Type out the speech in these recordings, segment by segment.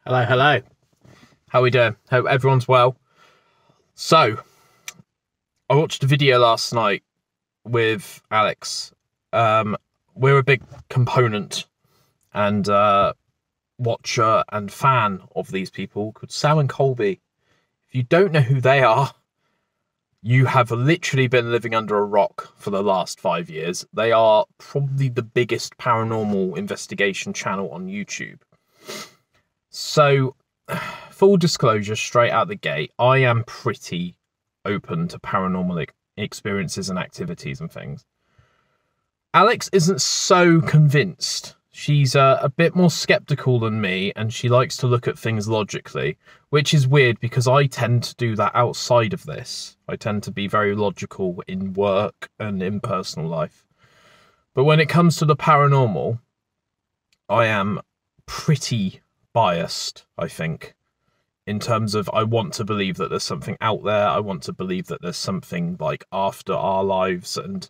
Hello, hello. How we doing? Hope everyone's well. So, I watched a video last night with Alex. We're a big component and watcher and fan of these people called Sam and Colby. If you don't know who they are, you have literally been living under a rock for the last 5 years. They are probably the biggest paranormal investigation channel on YouTube. So, full disclosure, straight out the gate, I am pretty open to paranormal experiences and activities and things. Alex isn't so convinced. She's a bit more skeptical than me, and she likes to look at things logically, which is weird because I tend to do that outside of this. I tend to be very logical in work and in personal life. But when it comes to the paranormal, I am pretty biased, I think, in terms of I want to believe that there's something out there. I want to believe that there's something like after our lives, and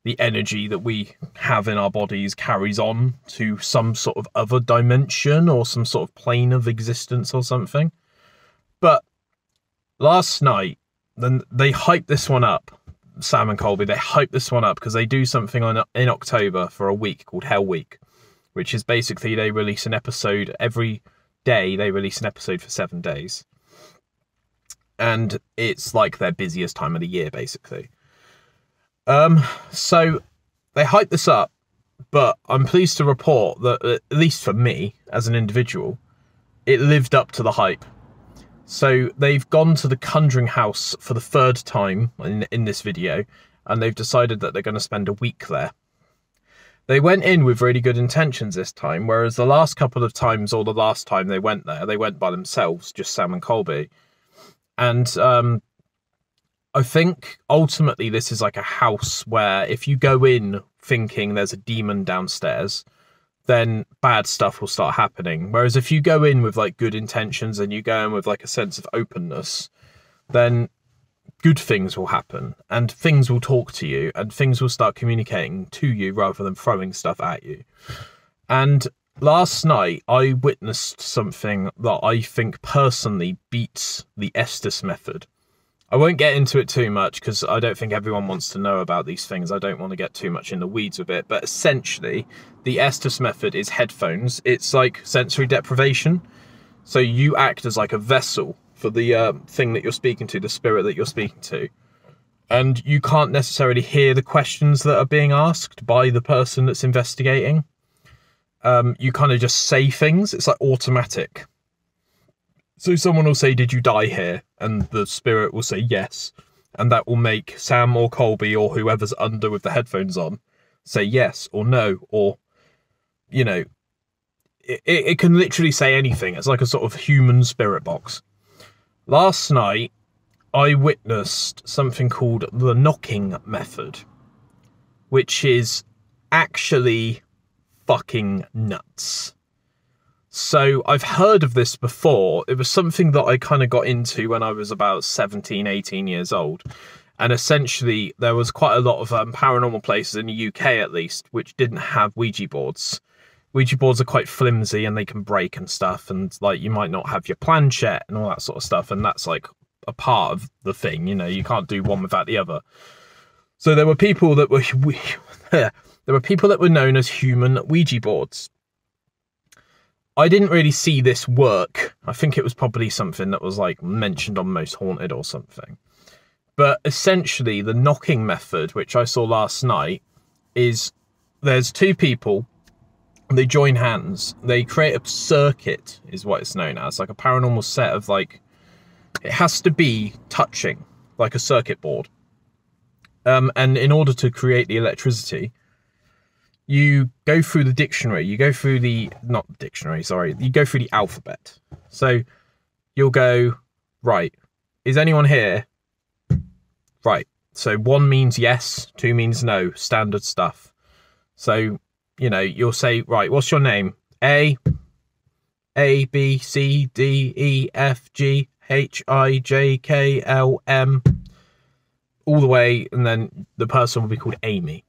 the energy that we have in our bodies carries on to some sort of other dimension or some sort of plane of existence or something. But last night, then they hyped this one up, Sam and Colby, they hyped this one up because they do something in October for a week called Hell Week, which is basically they release an episode every day. They release an episode for 7 days. And it's like their busiest time of the year, basically. So they hyped this up, but I'm pleased to report that, at least for me, as an individual, it lived up to the hype. So they've gone to the Conjuring House for the 3rd time in this video, and they've decided that they're going to spend a week there. They went in with really good intentions this time, whereas the last couple of times, or the last time they went there, they went by themselves, just Sam and Colby. And I think ultimately this is like a house where if you go in thinking there's a demon downstairs, then bad stuff will start happening. Whereas if you go in with like good intentions and you go in with like a sense of openness, then good things will happen, and things will talk to you, and things will start communicating to you rather than throwing stuff at you. And last night, I witnessed something that I think personally beats the Estes method. I won't get into it too much because I don't think everyone wants to know about these things. I don't want to get too much in the weeds with it. But essentially, the Estes method is headphones. It's like sensory deprivation. So you act as like a vessel for the thing that you're speaking to, the spirit that you're speaking to. And you can't necessarily hear the questions that are being asked by the person that's investigating. You kind of just say things. It's like automatic. So someone will say, "Did you die here?" And the spirit will say yes. And that will make Sam or Colby or whoever's under with the headphones on say yes or no, or, you know, it can literally say anything. It's like a sort of human spirit box. Last night, I witnessed something called the knocking method, which is actually fucking nuts. So I've heard of this before. It was something that I kind of got into when I was about 17, 18 years old. And essentially, there was quite a lot of paranormal places in the UK, at least, which didn't have Ouija boards. Ouija boards are quite flimsy and they can break and stuff. And like, you might not have your planchette and all that sort of stuff. And that's like a part of the thing, you know, you can't do one without the other. So there were people that were, there were people that were known as human Ouija boards. I didn't really see this work. I think it was probably something that was like mentioned on Most Haunted or something. But essentially the knocking method, which I saw last night, is there's 2 people, they join hands, they create a circuit, is what it's known as, like a paranormal set of like, it has to be touching, like a circuit board. And in order to create the electricity, you go through the dictionary, you go through the, not dictionary, sorry, you go through the alphabet. So you'll go, right, is anyone here? Right, so 1 means yes, 2 means no, standard stuff. So, you know, you'll say, right, what's your name? A, B, C, D, E, F, G, H, I, J, K, L, M, all the way, and then the person will be called Amy.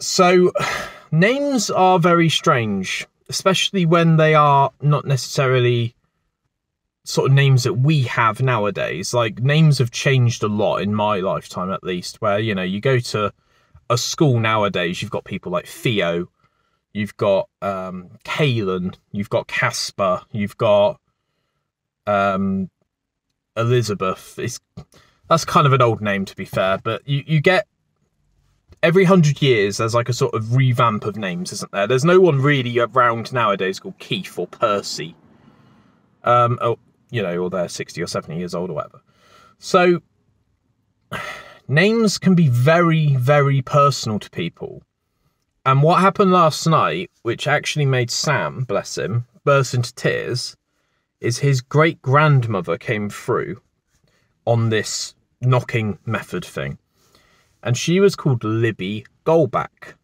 So, names are very strange. especially when they are not necessarily sort of names that we have nowadays. Like, names have changed a lot in my lifetime, at least, where, you know, you go to a school nowadays, you've got people like Theo, you've got Kalen, you've got Casper, you've got Elizabeth. That's kind of an old name, to be fair, but you get every 100 years there's like a sort of revamp of names, isn't there? There's no one really around nowadays called Keith or Percy. Oh, you know, or they're 60 or 70 years old or whatever. So names can be very, very personal to people. And what happened last night, which actually made Sam, bless him, burst into tears, is his great-grandmother came through on this knocking method thing. And she was called Libby Goldback.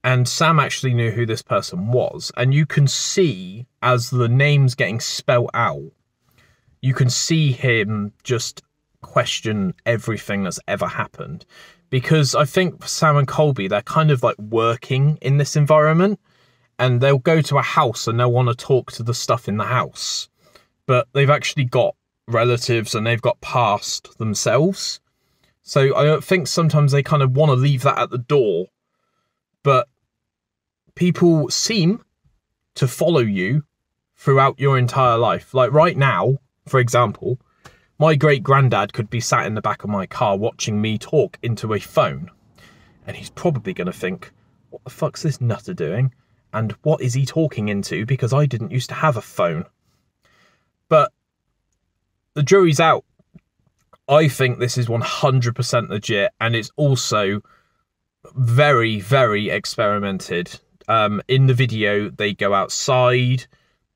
And Sam actually knew who this person was. And you can see, as the name's getting spelt out, you can see him just question everything that's ever happened. Because I think Sam and Colby, they're kind of like working in this environment. And they'll go to a house and they'll want to talk to the stuff in the house. But they've actually got relatives and they've got past themselves. So I think sometimes they kind of want to leave that at the door. But people seem to follow you throughout your entire life. Like right now, for example, my great-granddad could be sat in the back of my car watching me talk into a phone. And he's probably going to think, what the fuck's this nutter doing? And what is he talking into? Because I didn't used to have a phone. But the jury's out. I think this is 100% legit. And it's also very, very experimented. In the video, they go outside.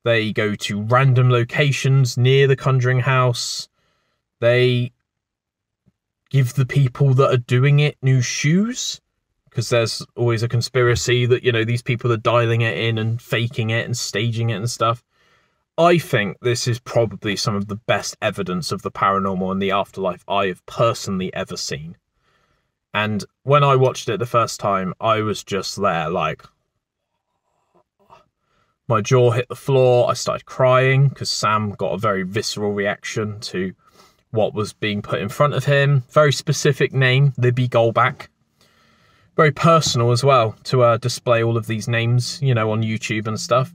They go to random locations near the Conjuring House. They give the people that are doing it new shoes. Because there's always a conspiracy that, you know, these people are dialing it in and faking it and staging it and stuff. I think this is probably some of the best evidence of the paranormal and the afterlife I have personally ever seen. And when I watched it the first time, I was just there, like, my jaw hit the floor. I started crying because Sam got a very visceral reaction to what was being put in front of him. Very specific name, Libby Goldback. Very personal as well to display all of these names, you know, on YouTube and stuff.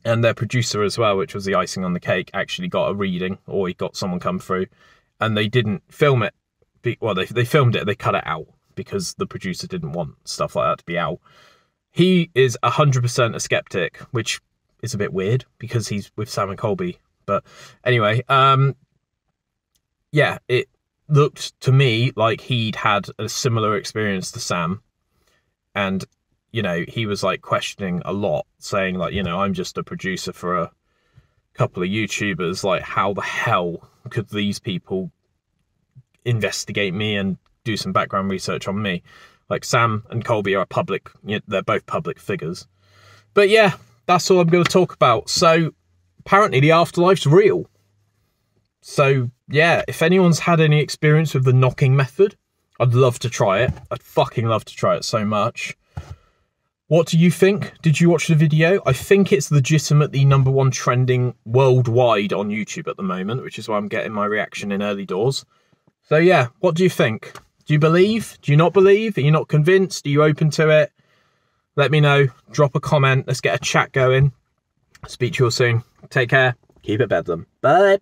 And their producer as well, which was the icing on the cake, actually got a reading, or he got someone come through, and they didn't film it. Well, they filmed it, they cut it out because the producer didn't want stuff like that to be out. He is 100% a skeptic, which is a bit weird because he's with Sam and Colby. But anyway, yeah, it looked to me like he'd had a similar experience to Sam. And, you know, he was like questioning a lot, saying like, you know, I'm just a producer for a couple of YouTubers. Like, how the hell could these people investigate me and do some background research on me? Like, Sam and Colby are public, you know, they're both public figures. But yeah, that's all I'm going to talk about. So apparently the afterlife's real. So yeah, if anyone's had any experience with the knocking method, I'd love to try it. I'd fucking love to try it so much. What do you think? Did you watch the video? I think it's legitimately #1 trending worldwide on YouTube at the moment, which is why I'm getting my reaction in early doors. So yeah, what do you think? Do you believe? Do you not believe? Are you not convinced? Are you open to it? Let me know. Drop a comment. Let's get a chat going. Speak to you all soon. Take care. Keep it bedlam. Bye.